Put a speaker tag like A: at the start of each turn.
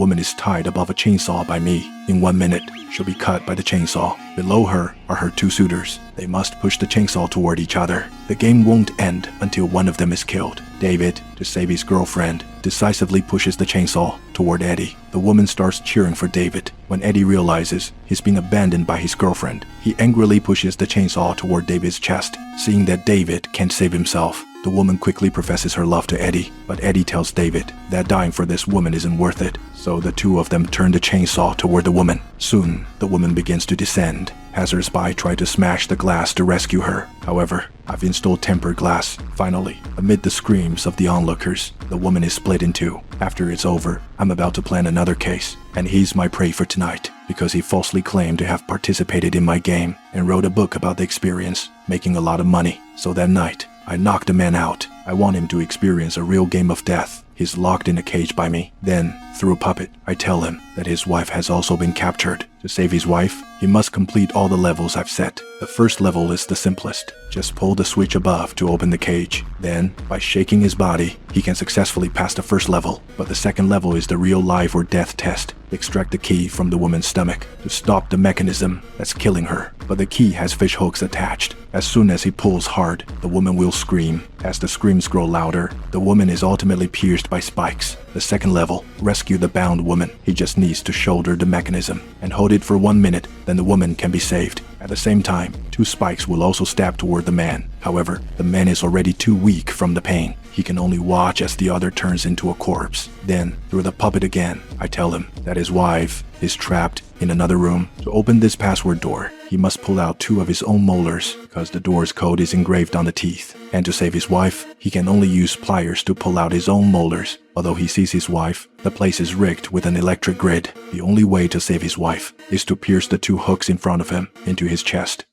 A: woman is tied above a chainsaw by me. In 1 minute, she'll be cut by the chainsaw. Below her are her two suitors. They must push the chainsaw toward each other. The game won't end until one of them is killed. David, to save his girlfriend, decisively pushes the chainsaw toward Eddie. The woman starts cheering for David. When Eddie realizes he's being abandoned by his girlfriend, he angrily pushes the chainsaw toward David's chest. Seeing that David can't save himself, the woman quickly professes her love to Eddie, but Eddie tells David that dying for this woman isn't worth it. So the two of them turn the chainsaw toward the woman. Soon, the woman begins to descend. Passers-by try to smash the glass to rescue her. However, I've installed tempered glass. Finally, amid the screams of the onlookers, the woman is split in two. After it's over, I'm about to plan another case, and he's my prey for tonight because he falsely claimed to have participated in my game and wrote a book about the experience, making a lot of money. So that night, I knocked the man out. I want him to experience a real game of death. He's locked in a cage by me. Then, through a puppet, I tell him that his wife has also been captured. To save his wife, he must complete all the levels I've set. The first level is the simplest. Just pull the switch above to open the cage. Then, by shaking his body, he can successfully pass the first level. But the second level is the real life or death test. Extract the key from the woman's stomach to stop the mechanism that's killing her. But the key has fish hooks attached. As soon as he pulls hard, the woman will scream. As the screams grow louder, the woman is ultimately pierced by spikes. The second level, rescue the bound woman. He just needs to shoulder the mechanism and hold it for 1 minute, then the woman can be saved. At the same time, 2 spikes will also stab toward the man. However, the man is already too weak from the pain. He can only watch as the other turns into a corpse. Then, through the puppet again, I tell him that his wife is trapped in another room. To open this password door, he must pull out 2 of his own molars because the door's code is engraved on the teeth. And to save his wife, he can only use pliers to pull out his own molars. Although he sees his wife, the place is rigged with an electric grid. The only way to save his wife is to pierce the 2 hooks in front of him into his chest.